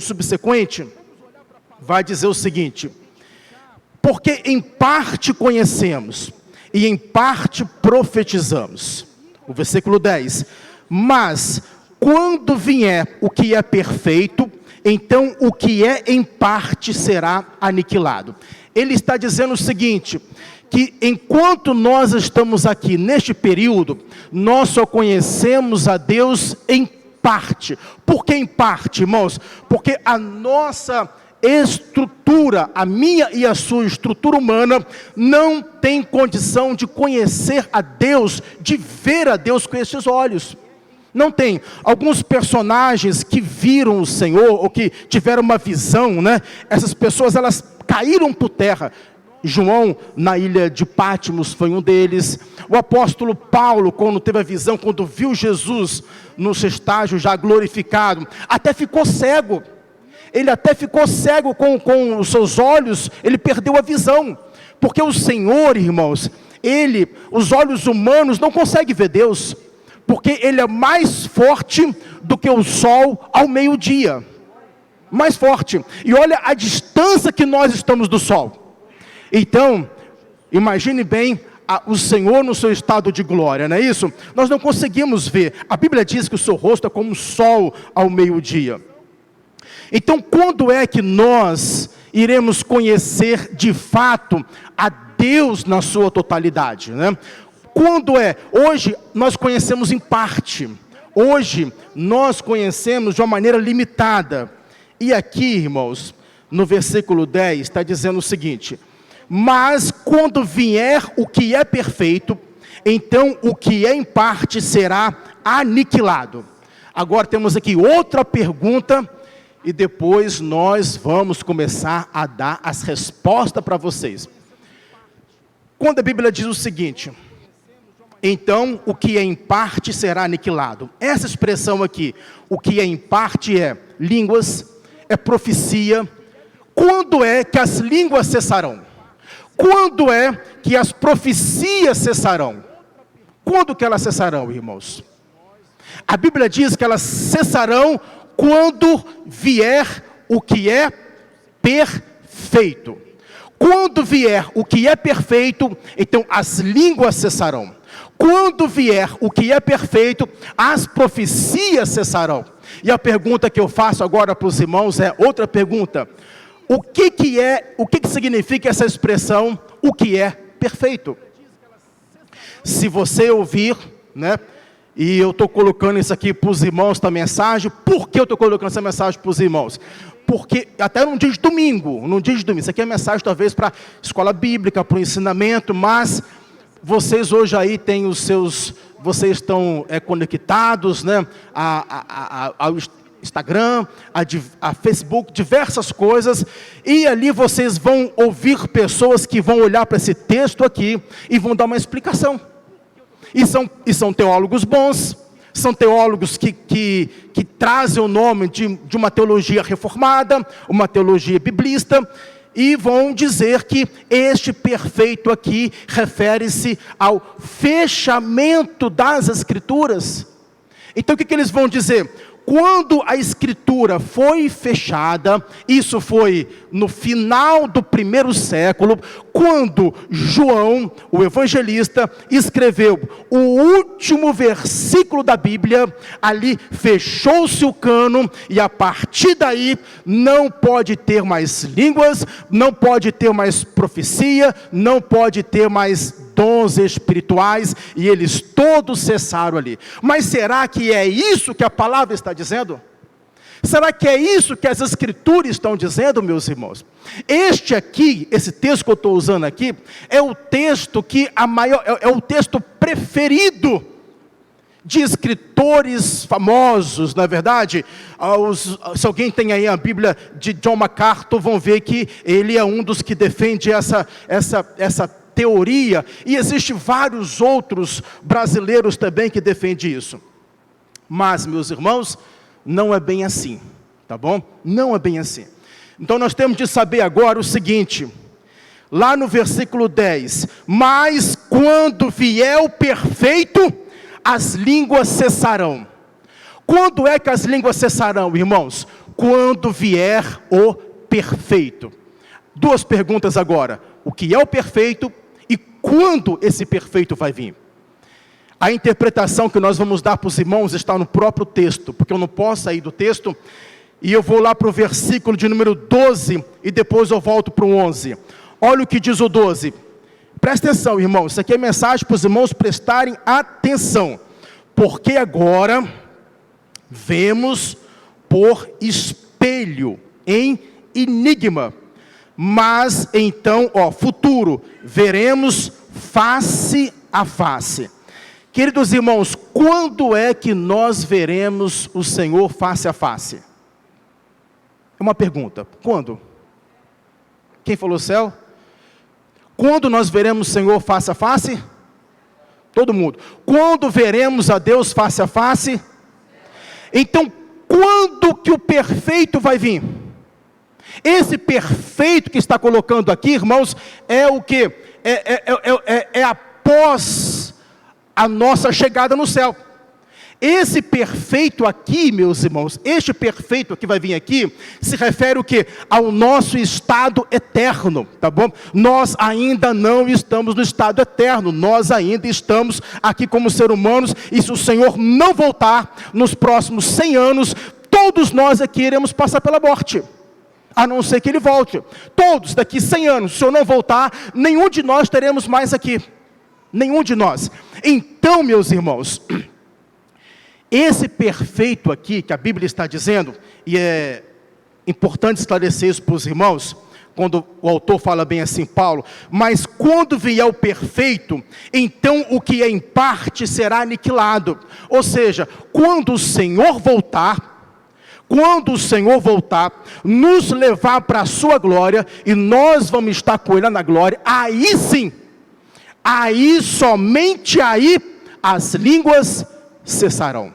subsequente vai dizer o seguinte: porque em parte conhecemos e em parte profetizamos. O versículo 10. Mas quando vier o que é perfeito, então o que é em parte será aniquilado. Ele está dizendo o seguinte, que enquanto nós estamos aqui neste período, nós só conhecemos a Deus em parte. Por que em parte, irmãos? Porque a nossa estrutura, a minha e a sua estrutura humana, não tem condição de conhecer a Deus, de ver a Deus com esses olhos. Não tem. Alguns personagens que viram o Senhor, ou que tiveram uma visão, né? Essas pessoas, elas caíram por terra. João, na ilha de Patmos, foi um deles. O apóstolo Paulo, quando teve a visão, quando viu Jesus no seu estágio já glorificado, até ficou cego. Ele até ficou cego com os seus olhos, ele perdeu a visão. Porque o Senhor, irmãos, os olhos humanos não conseguem ver Deus. Porque Ele é mais forte do que o sol ao meio-dia. Mais forte. E olha a distância que nós estamos do sol. Então, imagine bem o Senhor no seu estado de glória, não é isso? Nós não conseguimos ver. A Bíblia diz que o seu rosto é como o sol ao meio-dia. Então, quando é que nós iremos conhecer de fato a Deus na sua totalidade, né? Quando é? Hoje nós conhecemos em parte. Hoje nós conhecemos de uma maneira limitada. E aqui, irmãos, no versículo 10, está dizendo o seguinte: mas quando vier o que é perfeito, então o que é em parte será aniquilado. Agora temos aqui outra pergunta, e depois nós vamos começar a dar as respostas para vocês. Quando a Bíblia diz o seguinte: então, o que é em parte será aniquilado. Essa expressão aqui, o que é em parte é línguas, é profecia. Quando é que as línguas cessarão? Quando é que as profecias cessarão? Quando que elas cessarão, irmãos? A Bíblia diz que elas cessarão quando vier o que é perfeito. Quando vier o que é perfeito, então as línguas cessarão. Quando vier o que é perfeito, as profecias cessarão. E a pergunta que eu faço agora para os irmãos é outra pergunta: o que significa essa expressão, o que é perfeito? Se você ouvir, né, e eu estou colocando isso aqui para os irmãos da mensagem. Por que eu estou colocando essa mensagem para os irmãos? Porque até num dia de domingo, isso aqui é mensagem talvez para escola bíblica, para o ensinamento, mas vocês hoje aí têm vocês estão conectados, né, ao Instagram, a Facebook, diversas coisas, e ali vocês vão ouvir pessoas que vão olhar para esse texto aqui e vão dar uma explicação. E são teólogos bons, são teólogos que trazem o nome de uma teologia reformada, uma teologia biblista, e vão dizer que este perfeito aqui refere-se ao fechamento das Escrituras. Então o que eles vão dizer? Quando a Escritura foi fechada, isso foi no final do 1º século, quando João, o evangelista, escreveu o último versículo da Bíblia, ali fechou-se o cano, e a partir daí não pode ter mais línguas, não pode ter mais profecia, não pode ter mais dons espirituais, e eles todos cessaram ali. Mas será que é isso que a palavra está dizendo? Será que é isso que as Escrituras estão dizendo, meus irmãos? Esse texto que eu estou usando aqui, é o texto que é o texto preferido de escritores famosos, não é verdade? Se alguém tem aí a Bíblia de John MacArthur, vão ver que ele é um dos que defende essa teoria, e existem vários outros brasileiros também que defendem isso. Mas, meus irmãos, não é bem assim, tá bom? Não é bem assim. Então nós temos de saber agora o seguinte, lá no versículo 10, mas quando vier o perfeito, as línguas cessarão. Quando é que as línguas cessarão, irmãos? quando vier o perfeito. Duas perguntas agora: o que é o perfeito e quando esse perfeito vai vir? A interpretação que nós vamos dar para os irmãos está no próprio texto, porque eu não posso sair do texto, e eu vou lá para o versículo de número 12, e depois eu volto para o 11. Olha o que diz o 12, presta atenção, irmãos, isso aqui é mensagem para os irmãos prestarem atenção, porque agora vemos por espelho, em enigma, mas então, futuro, veremos face a face. Queridos irmãos, quando é que nós veremos o Senhor face a face? É uma pergunta, quando? Quem falou céu? Quando nós veremos o Senhor face a face? Todo mundo. Quando veremos a Deus face a face? Então, quando que o perfeito vai vir? Esse perfeito que está colocando aqui, irmãos, é o que? É após a nossa chegada no céu. Esse perfeito aqui, meus irmãos, este perfeito que vai vir aqui, se refere o quê? Ao nosso estado eterno, tá bom? Nós ainda não estamos no estado eterno, nós ainda estamos aqui como seres humanos, e se o Senhor não voltar, nos próximos 100 anos, todos nós aqui iremos passar pela morte, a não ser que Ele volte. Todos, daqui 100 anos, se o Senhor não voltar, nenhum de nós teremos mais aqui. Nenhum de nós. Então, meus irmãos, esse perfeito aqui, que a Bíblia está dizendo, e é importante esclarecer isso para os irmãos, quando o autor fala bem assim, Paulo, mas quando vier o perfeito, então o que é em parte será aniquilado. Ou seja, quando o Senhor voltar, nos levar para a sua glória, e nós vamos estar com Ele na glória, aí sim, aí, somente aí, as línguas cessarão.